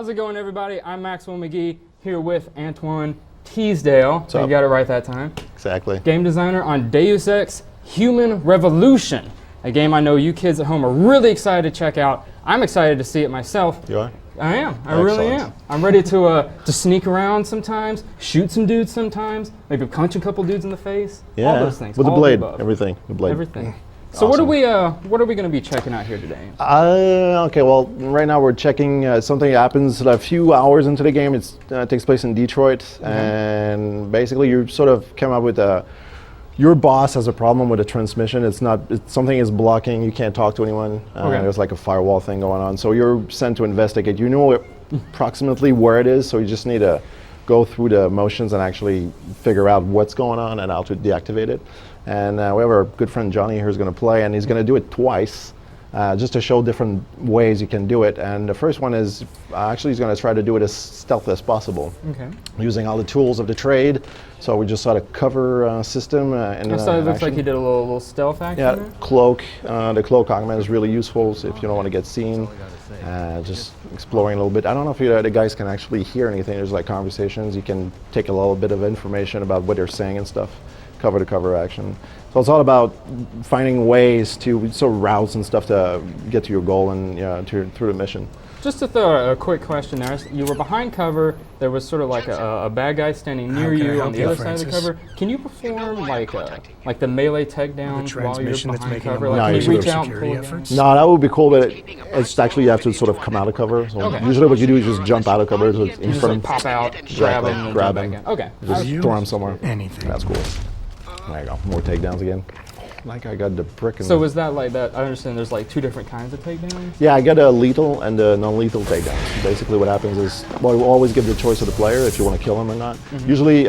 How's it going, everybody? I'm Maxwell McGee here with Antoine Teasdale. What's up? You got it right that time. Exactly. Game designer on Deus Ex Human Revolution, a game I know you kids at home are really excited to check out. I'm excited to see it myself. You are? I am. I really am. I'm ready to sneak around sometimes, shoot some dudes sometimes, maybe punch a couple dudes in the face. Yeah. All those things. With the all blade, above. everything. The blade. Everything. So Awesome. what are we going to be checking out here today? Okay, well, right now we're checking something that happens a few hours into the game. It takes place in Detroit, and basically you sort of come up with your boss has a problem with a transmission. Something is blocking. You can't talk to anyone. There's like a firewall thing going on. So you're sent to investigate. You know approximately where it is, so you just need to go through the motions and actually figure out what's going on and how to deactivate it. And we have our good friend Johnny here who's going to play, and he's going to do it twice, just to show different ways you can do it. And the first one is actually he's going to try to do it as stealth as possible, using all the tools of the trade. So we just saw the cover system. So it looks like he did a little stealth action. Yeah, there? cloak. The cloak augment is really useful so if you don't want to get seen. Just exploring a little bit. I don't know if the guys can actually hear anything. There's like conversations. You can take a little bit of information about what they're saying and stuff. Cover to cover action. So it's all about finding ways to routes and stuff to get to your goal and through the mission. Just to throw a quick question there, you were behind cover. There was sort of like a bad guy standing near you on the other side of the cover. Can you perform like the melee takedowns while you're behind cover? Like, can you reach out and pull it? No, that would be cool, but it's actually you have to sort of come out of cover. So usually what you do is just jump out of cover. So you just like pop out, grab him. Okay. Just throw him somewhere. Anything. That's cool. There you go. More takedowns again. Like I got the brick. So is that like that? I understand there's like two different kinds of takedowns? Yeah, I got a lethal and a non-lethal takedown. Basically what happens is, well, we always give the choice to the player if you want to kill him or not. Usually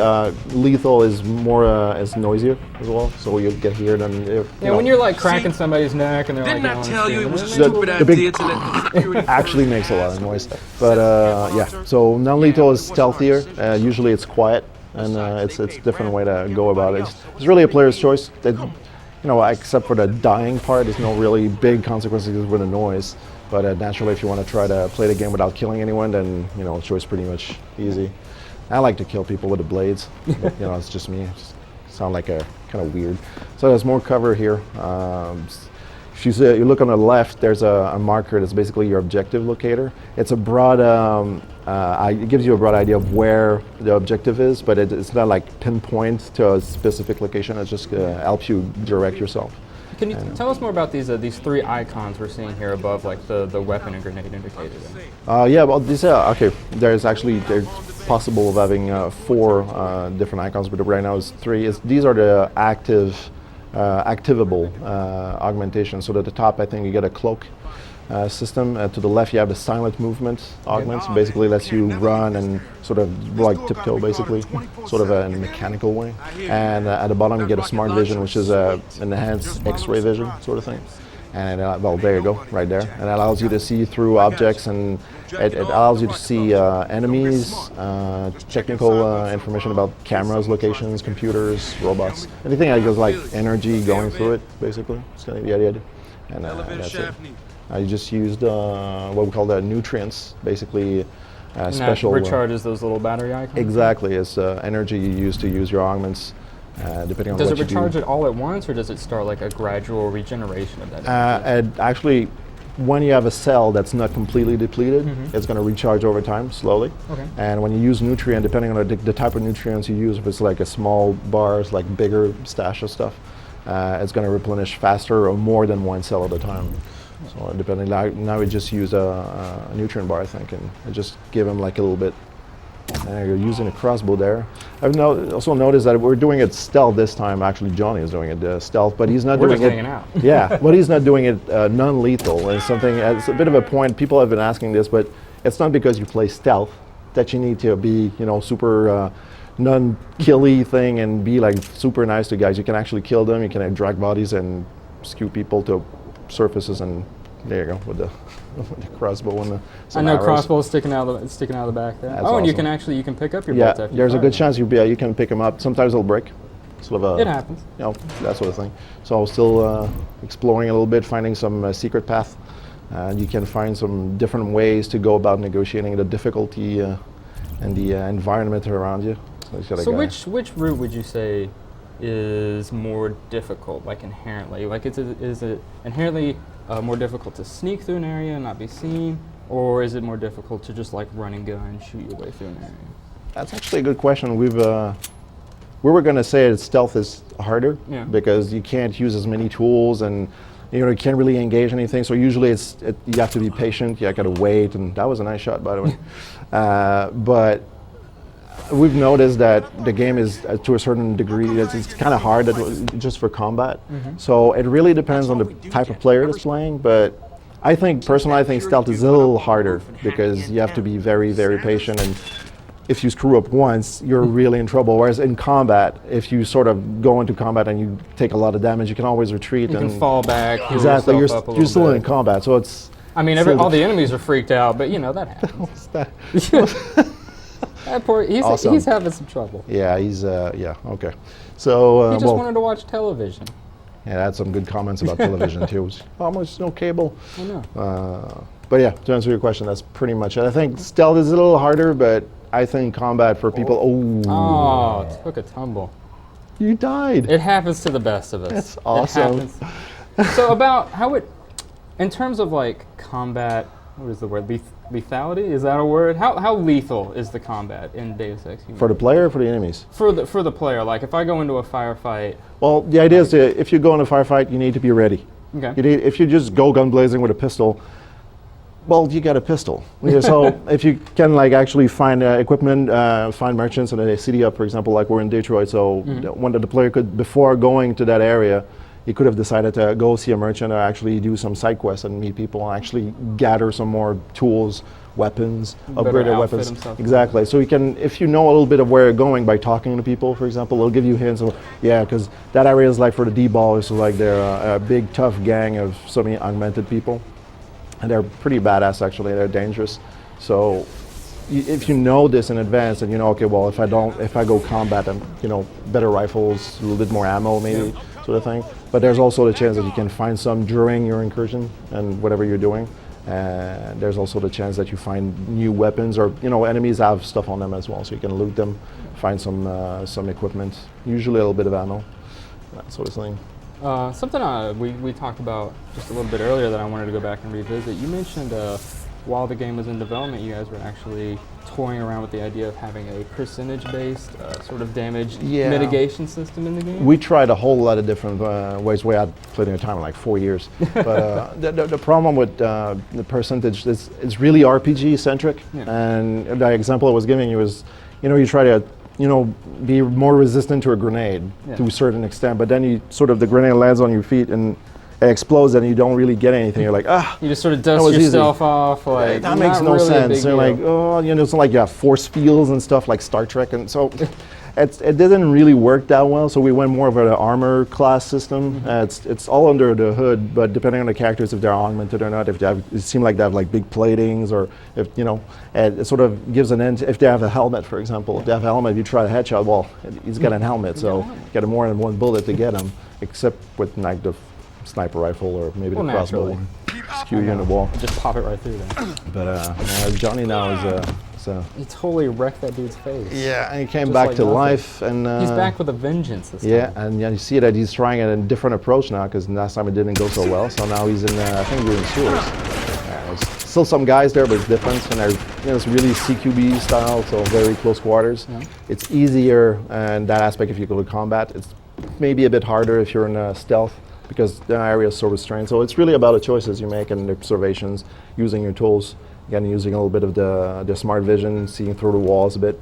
lethal is more, is noisier as well, so you get here then. When you're like cracking somebody's neck and they're Didn't like... I tell you it was a the stupid idea to let the security actually makes a lot of noise. But yeah, so non-lethal is stealthier. Usually it's quiet, and it's a different way to go about it. It's really a player's choice. Except for the dying part, there's no really big consequences with the noise. But naturally, if you want to try to play the game without killing anyone, then the choice pretty much easy. I like to kill people with the blades. But, it's just me. Sound like a kind of weird. So there's more cover here. If you look on the left, there's a marker that's basically your objective locator. It's a broad, it gives you a broad idea of where the objective is, but it's not like pinpoint to a specific location. It just helps you direct yourself. Can you tell us more about these three icons we're seeing here above, like the weapon and grenade indicator? Yeah, well, these there's possible of having 4 different icons, but right now it's 3. These are the activable augmentation. So at the top, I think you get a cloak system. To the left, you have the silent movement augment. So basically, lets you run and sort of like tiptoe, basically, sort of in a mechanical way. And at the bottom, you get a smart vision, which is an enhanced X-ray vision sort of thing. And well, there you go, right there. And it allows you to see through objects, and it allows you to see enemies, technical information about cameras, locations, computers, robots, anything that goes like energy going through it, basically. It's kind of the idea. And that's it. You just used what we call the nutrients, basically special. That recharges those little battery icons? Exactly, it's energy you use to use your augments. Depending on does what it recharge it all at once, or does it start like a gradual regeneration of that? Actually, when you have a cell that's not completely depleted, it's going to recharge over time slowly. Okay. And when you use nutrient, depending on the type of nutrients you use, if it's like a small bar, it's like bigger stash of stuff, it's going to replenish faster or more than one cell at a time. So depending, now we just use a nutrient bar, I think, and I just give them like a little bit. You're using a crossbow there. I've also noticed that we're doing it stealth this time. Actually, Johnny is doing it stealth, but he's not doing it. Hanging out. Yeah, but he's not doing it non-lethal. And it's a bit of a point. People have been asking this, but it's not because you play stealth that you need to be, super non-killy thing and be like super nice to guys. You can actually kill them. You can drag bodies and skew people to surfaces, and there you go with the crossbow and I know arrows. Crossbow sticking out of the back there. That's and you awesome. can pick up your bolts after there's you a good fire chance you can pick them up. Sometimes they'll break. Sort of it happens. That sort of thing. So I was still exploring a little bit, finding some secret path You can find some different ways to go about negotiating the difficulty and the environment around you. So which route would you say is more difficult, like inherently? Like is it inherently more difficult to sneak through an area and not be seen, or is it more difficult to just like run and gun and shoot your way through an area? That's actually a good question. We were going to say that stealth is harder because you can't use as many tools and you can't really engage anything. So usually you have to be patient. You got to wait, and that was a nice shot, by the way. But we've noticed that the game is, to a certain degree, it's kind of hard just for combat. So it really depends on the type of player that's playing. But personally, I think stealth is a little harder because you have to be very, very patient. And if you screw up once, you're really in trouble. Whereas in combat, if you sort of go into combat and you take a lot of damage, you can always retreat. You can fall back. Exactly, you're still in combat. So it's. I mean, all the enemies are freaked out, but that happens. That poor, he's having some trouble. Yeah, okay. So he just wanted to watch television. Yeah, I had some good comments about television too. Almost no cable. I know. But yeah, to answer your question, that's pretty much it. I think stealth is a little harder, but I think combat for people. Oh, took a tumble. You died. It happens to the best of us. That's awesome. So about in terms of like combat, what is the word? Lethality? Is that a word? How lethal is the combat in Deus Ex Human? For the player or for the enemies? For the player. Like if I go into a firefight. Well, the idea is if you go into a firefight, you need to be ready. Okay. If you just go gun blazing with a pistol, well, you got a pistol. So if you can actually find equipment, find merchants in a city up, for example, like we're in Detroit. So when the player could, before going to that area, he could have decided to go see a merchant or actually do some side quests and meet people and actually gather some more tools, weapons, upgrade their weapons. Exactly. So you can, if you know a little bit of where you're going by talking to people, for example, it'll give you hints of, because that area is like for the D-ballers, so like they're a big tough gang of so many augmented people. And they're pretty badass actually, they're dangerous. So if you know this in advance and okay, well if I go combat, I'm better rifles, a little bit more ammo maybe, sort of thing. But there's also the chance that you can find some during your incursion and whatever you're doing. And there's also the chance that you find new weapons or enemies have stuff on them as well, so you can loot them, find some equipment, usually a little bit of ammo, that sort of thing. Something we talked about just a little bit earlier that I wanted to go back and revisit. You mentioned while the game was in development, you guys were actually toying around with the idea of having a percentage-based sort of damage mitigation system in the game. We tried a whole lot of different ways. We had plenty of time, like 4 years. But the problem with the percentage is it's really RPG-centric. And the example I was giving you is, you try to be more resistant to a grenade to a certain extent, but then the grenade lands on your feet and it explodes and you don't really get anything. You're like, you just sort of dust yourself off. Like that makes no sense. You're like, it's not like you have force fields and stuff like Star Trek, and so it didn't really work that well. So we went more of an armor class system. It's all under the hood, but depending on the characters, if they're augmented or not, if they have, it seems like they have like big platings, or if it sort of gives an end. If they have a helmet, for example, if they have a helmet, you try a headshot. Well, he's got a helmet, so you get more than one bullet to get him, except with like the sniper rifle or maybe the crossbow. Skew you in the wall. Just pop it right through there. But Johnny now is he totally wrecked that dude's face. Yeah, and he came back to life, and he's back with a vengeance this time. Yeah, and you see that he's trying a different approach now, because last time it didn't go so well. So now he's in, I think we're in sewers. There's still some guys there, but it's different, and they're it's really CQB style, so very close quarters. It's easier in that aspect if you go to combat. It's maybe a bit harder if you're in stealth, because the area is so restrained. So it's really about the choices you make and the observations, using your tools, again, using a little bit of the smart vision, seeing through the walls a bit,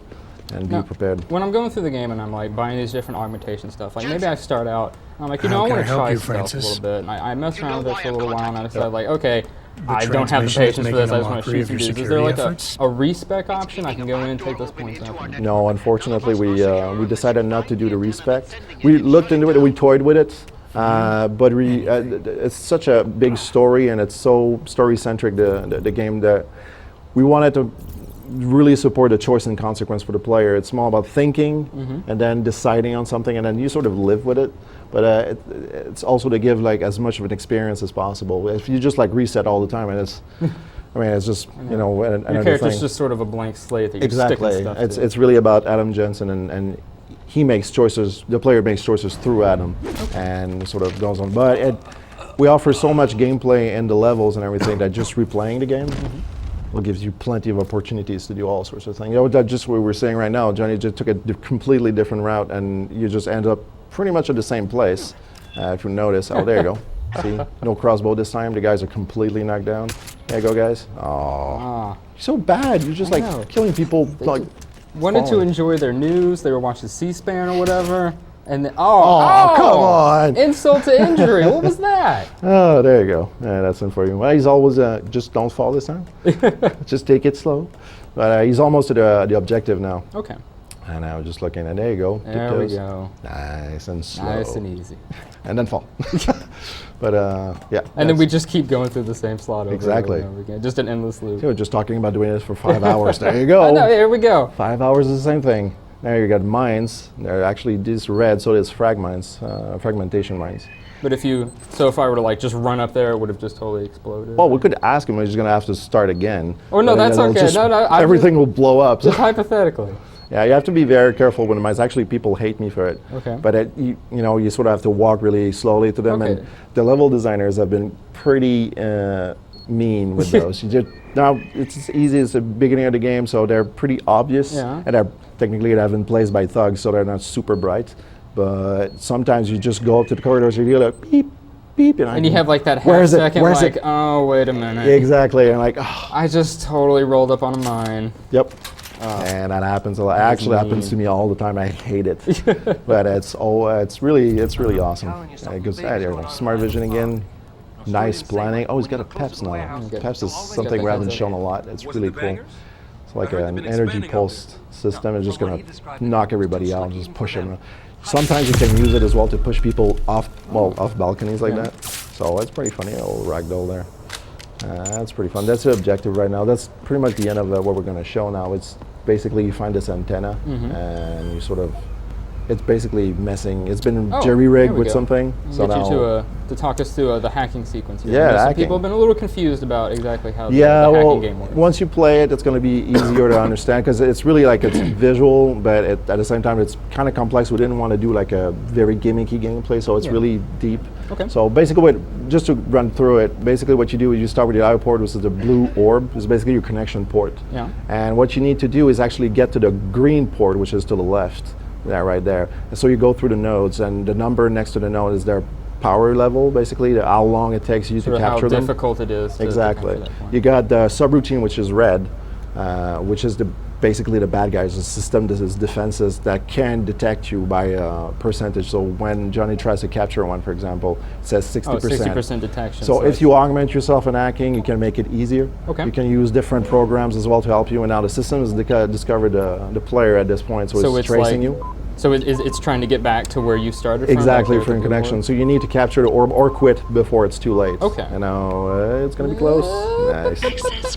and be prepared. When I'm going through the game and I'm like buying these different augmentation stuff, like maybe I start out, and I'm like, I want to try stealth a little bit, and I mess around with it for a little while, and I decide like, okay, I don't have the patience for this, I just want to shoot some dudes. Is there like a respec option? I can go in and take those points out? No, unfortunately, we decided not to do the respec. We looked into it, and we toyed with it. But it's such a big story, and it's so story-centric, the game, that we wanted to really support the choice and consequence for the player. It's more about thinking and then deciding on something, and then you sort of live with it. but it's also to give like as much of an experience as possible. If you just like reset all the time, and it's, I mean, it's just Your another character's thing. just sort of a blank slate that you're Exactly. sticking stuff to. It's really about Adam Jensen, and he makes choices. The player makes choices through Adam, and sort of goes on. But we offer so much gameplay in the levels and everything that just replaying the game will gives you plenty of opportunities to do all sorts of things. That just what we're saying right now. Johnny just took a completely different route, and you just end up pretty much at the same place. If you notice, oh, there you go. See, no crossbow this time. The guys are completely knocked down. There you go, guys. Oh, you're so bad. You're just like killing people. Like wanted to enjoy their news. They were watching C-SPAN or whatever, and then, come on! Insult to injury. What was that? Oh, there you go. Yeah, that's it for you. Well, he's always just don't fall this time. Just take it slow. But he's almost to the objective now. Okay. And I was just looking, and there you go. There we go. Nice and slow. Nice and easy. And then fall. But yeah. And then we just keep going through the same slot over Exactly. and over again. Just an endless loop. We were just talking about doing this for 5 hours. There you go. I know, here we go. 5 hours is the same thing. There you got mines. They're actually this red, so it's fragmentation mines. But if I were to like just run up there, it would have just totally exploded. Well, we could ask him. He's going to have to start again. Oh no, But that's then okay. just- No, everything will blow up. just hypothetically. Yeah, you have to be very careful with the mines. Actually, people hate me for it. Okay. But you sort of have to walk really slowly to them, Okay. and the level designers have been pretty mean with those. Now it's as easy as the beginning of the game, so they're pretty obvious, Yeah. and technically they've been placed by thugs, so they're not super bright. But sometimes you just go up to the corridors, and you hear like beep, beep, And you have like that Where half is it? second, Where is like, it? oh wait a minute. Exactly, and like, oh, I just totally rolled up on a mine. yep. And that happens a lot. It actually happens to me all the time. I hate it, but it's really awesome. Because there you go. Smart vision again, nice planning. Oh, he's got a PEPS now. PEPS is something we haven't shown a lot. It's really cool. It's like an energy pulse system. It's just gonna knock everybody out and just push them. Sometimes you can use it as well to push people off balconies like that. So it's pretty funny. A little ragdoll there. That's pretty fun. That's the objective right now. That's pretty much the end of what we're going to show now. It's basically you find this antenna and you sort of, it's basically messing. It's been jerry-rigged with something. So get you to talk us through the hacking sequence here. Yeah, some people have been a little confused about exactly how the well, hacking game works. once you play it, it's going to be easier to understand because it's really like it's visual, but at the same time, it's kind of complex. We didn't want to do like a very gimmicky gameplay, so it's really deep. Okay. So basically, just to run through it, basically what you do is you start with the I/O port, which is the blue orb. It's basically your connection port. Yeah. And what you need to do is actually get to the green port, which is to the left. Yeah, right there. And so you go through the nodes, and the number next to the node is their power level, basically, how long it takes you to capture them. How difficult it is. Exactly. You got the subroutine, which is red, which is basically the bad guys, the system that is defenses that can detect you by percentage. So when Johnny tries to capture one, for example, it says 60%. 60% detection. So if you augment yourself in hacking, you can make it easier. Okay. You can use different programs as well to help you. And now the system has discovered the player at this point, so it's tracing you. So it's trying to get back to where you started from? Exactly, like for in connection. So you need to capture the orb or quit before it's too late. Okay. And now it's going to be close. Nice.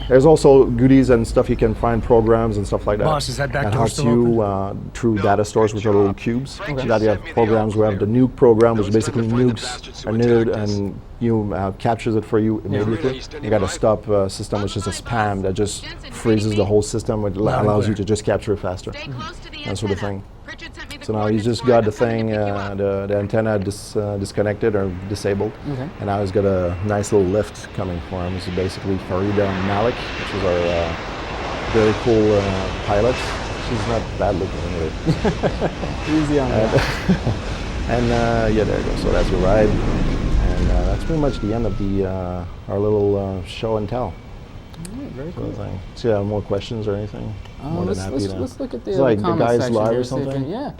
There's also goodies and stuff you can find, programs and stuff like that. Boss, is that back door helps still you through data stores, which are little cubes. Okay. That you have programs. We have the nuke program, which basically nukes a node and captures it for you immediately. You got a stop system, which is a spam that just freezes the whole system, which allows you to just capture it faster. That sort of thing. So now he's just got the thing, the antenna disconnected or disabled, and now he's got a nice little lift coming for him. This is basically Farida Malik, which is our very cool pilot. She's not bad looking anyway. Easy on that. And yeah, there you go. So that's your ride, and that's pretty much the end of the our little show and tell. Very cool. So you have more questions or anything? More than happy to. Let's look at the like the comment guys section live here, or something.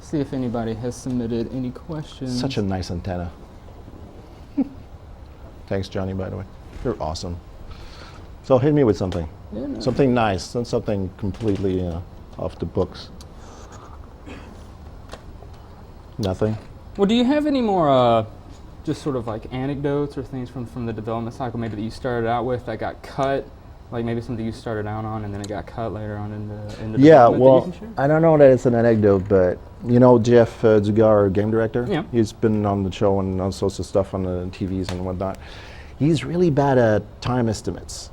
See if anybody has submitted any questions. Such a nice antenna. Thanks, Johnny, by the way. You're awesome. So hit me with something. Yeah, no. Something nice, not something completely off the books. Nothing? Well, do you have any more just sort of like anecdotes or things from the development cycle maybe that you started out with that got cut Like maybe something you started out on and then it got cut later on in the Yeah, development that well, you can share? I don't know that it's an anecdote, but you know Jeff Dugar, game director? Yeah. He's been on the show and all sorts of stuff on the TVs and whatnot. He's really bad at time estimates.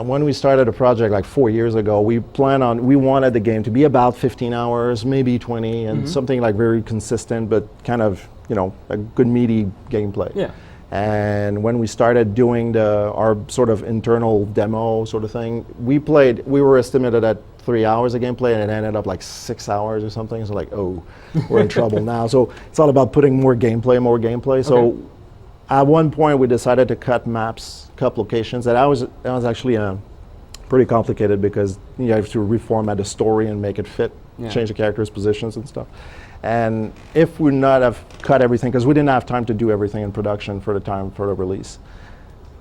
When we started a project like 4 years ago, we wanted the game to be about 15 hours, maybe 20, and something like very consistent, but kind of, you know, a good meaty gameplay. Yeah. And when we started doing our sort of internal demo sort of thing, we were estimated at 3 hours of gameplay, and it ended up like 6 hours or something. So like, oh, we're in trouble now. So it's all about putting more gameplay. So at one point, we decided to cut maps, cut locations. And that was actually pretty complicated because you have to reformat the story and make it fit, change the characters' positions and stuff. And if we not have cut everything, because we didn't have time to do everything in production for the release,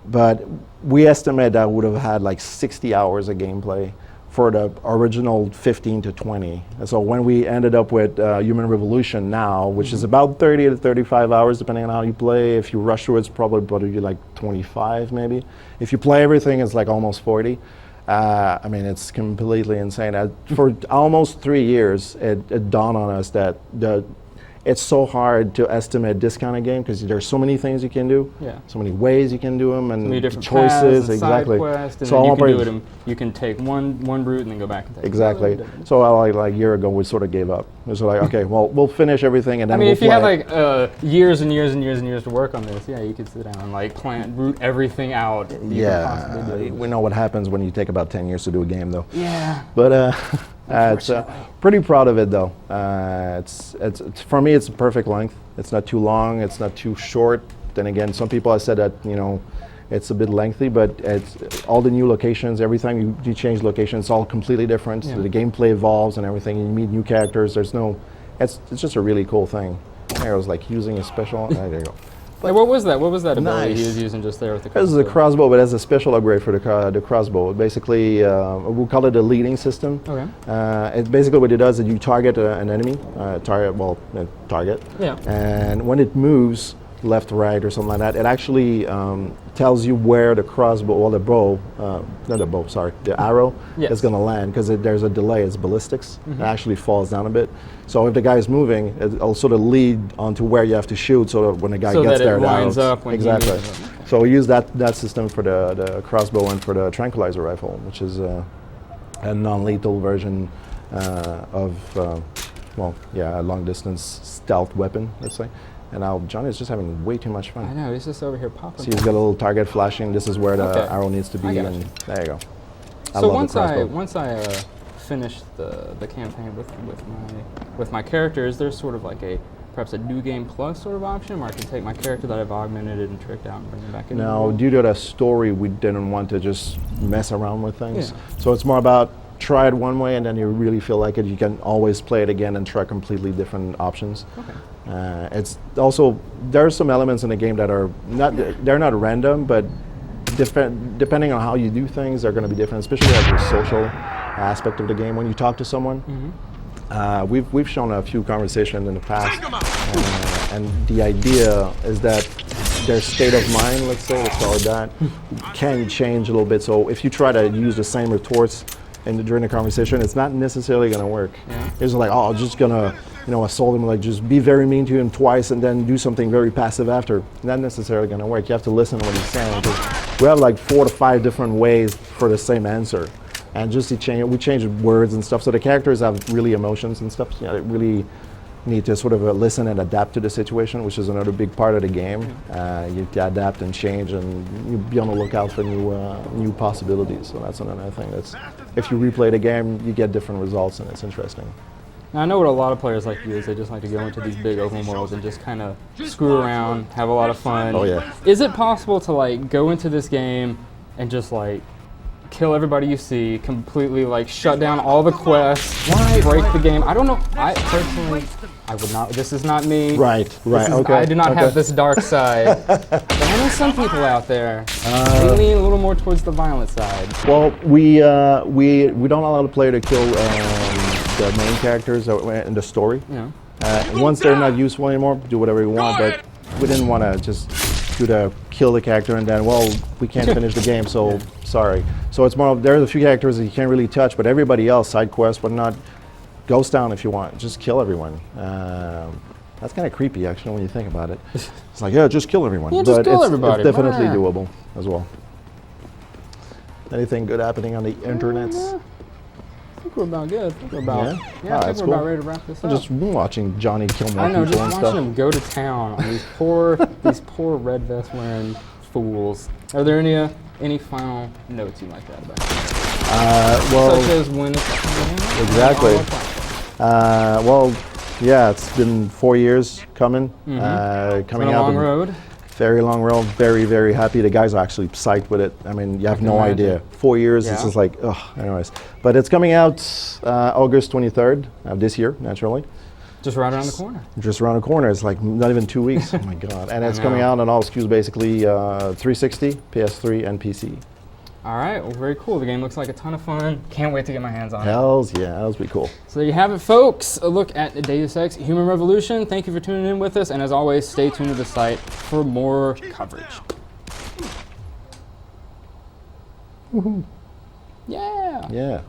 but we estimate that would have had like 60 hours of gameplay for the original 15 to 20. And so when we ended up with Human Revolution now, which is about 30 to 35 hours depending on how you play. If you rush through it, it's probably like 25 maybe. If you play everything, it's like almost 40. I mean, it's completely insane. For almost 3 years, it dawned on us that it's so hard to estimate this kind of game because there's so many things you can do, so many ways you can do them, and so many different choices. Paths and Exactly. Side quests, and so then you can do it. You can take one route and then go back and take exactly. another. So like a year ago, we sort of gave up. It was like, okay, well, we'll finish everything and then I mean, we'll if you play. had like years and years and years and years to work on this, you could sit down and like root everything out. That you could possibly do. We know what happens when you take about 10 years to do a game, though. Yeah. But it's pretty proud of it, though. It's for me, it's a perfect length. It's not too long. It's not too short. Then again, some people have said that it's a bit lengthy, but it's all the new locations. Every time you change location, it's all completely different. So the gameplay evolves and everything. You meet new characters. It's just a really cool thing. I was like using a special. There you go. Like, what was that? What was that ability he Nice. was using just there with the crossbow? This is a crossbow, but as a special upgrade for the crossbow. Basically, we call it a leading system. Okay. It basically what it does is you target an enemy, target. Yeah. And when it moves left, right, or something like that, it actually tells you where the crossbow or the arrow is going to land because there's a delay. It's ballistics. It actually falls down a bit. So if the guy is moving, it'll sort of lead onto where you have to shoot, so that when the guy gets there, it lines up when exactly. he moves. So we use that system for the crossbow and for the tranquilizer rifle, which is a non-lethal version of a long-distance stealth weapon, let's say. And now Johnny is just having way too much fun. I know, he's just over here popping. See, he's got a little target flashing. This is where the arrow needs to be, I got and you. there you go. So once I finished the campaign with my character, is there sort of like perhaps a new game plus sort of option where I can take my character that I've augmented and tricked out and bring him back in? No, due to the story, we didn't want to just mess around with things. So it's more about try it one way, and then you really feel like it, you can always play it again and try completely different options. Okay. It's also, there are some elements in the game that are they're not random, but depending on how you do things, they're going to be different, especially like the social aspect of the game. When you talk to someone, we've shown a few conversations in the past, and the idea is that their state of mind, let's call it that, can change a little bit. So if you try to use the same retorts during the conversation, it's not necessarily going to work. It's like, I'm just going to assault him, like just be very mean to him twice and then do something very passive after. Not necessarily going to work. You have to listen to what he's saying. We have like 4 to 5 different ways for the same answer. And just we change words and stuff. So the characters have really emotions and stuff. They really need to sort of listen and adapt to the situation, which is another big part of the game. You adapt and change, and you be on the lookout for new possibilities. So that's another thing. If you replay the game, you get different results, and it's interesting. Now, I know what a lot of players like to do is they just like to go into these big open worlds and just kind of screw around, have a lot of fun. Oh yeah. Is it possible to like go into this game and just like kill everybody you see, completely like shut down all the quests, break the game? I don't know. I personally, I would not. This is not me. Right. Okay. I do not have this dark side. But I know some people out there. They lean a little more towards the violent side. Well, we don't allow the player to kill the main characters in the story. Yeah. Once they're not useful anymore, do whatever you want. But we didn't want to just you to kill the character, and then, well, we can't finish the game, so sorry. So it's more, there are a few characters that you can't really touch, but everybody else, side quests, whatnot, ghost town if you want, just kill everyone. That's kind of creepy, actually, when you think about it. It's like, yeah, just kill everyone. Yeah, just kill everybody. It's definitely doable as well. Anything good happening on the internet? I think we're about good. I think we're about, I think we're about ready to wrap this up. Just watching Johnny kill more people and just stuff. watching him go to town on these poor red vest wearing fools. Are there any final notes you'd like to add about it? Well, such as when it's coming out? Exactly. Well, yeah, it's been 4 years coming. Coming out. It's been a long road. Very long road. Very, very happy. The guys are actually psyched with it. I mean, you have no idea. 4 years. It's just like, ugh. Anyways, but it's coming out August 23rd of this year, naturally. Just right around the corner. Just around the corner. It's like not even 2 weeks. Oh my god! And it's coming out on all SKUs, basically 360, PS3, and PC. All right, well, very cool. The game looks like a ton of fun. Can't wait to get my hands on it. Hells yeah, that'll be cool. So there you have it, folks. A look at Deus Ex Human Revolution. Thank you for tuning in with us, and as always, stay tuned to the site for more coverage. Woohoo! Yeah. Yeah.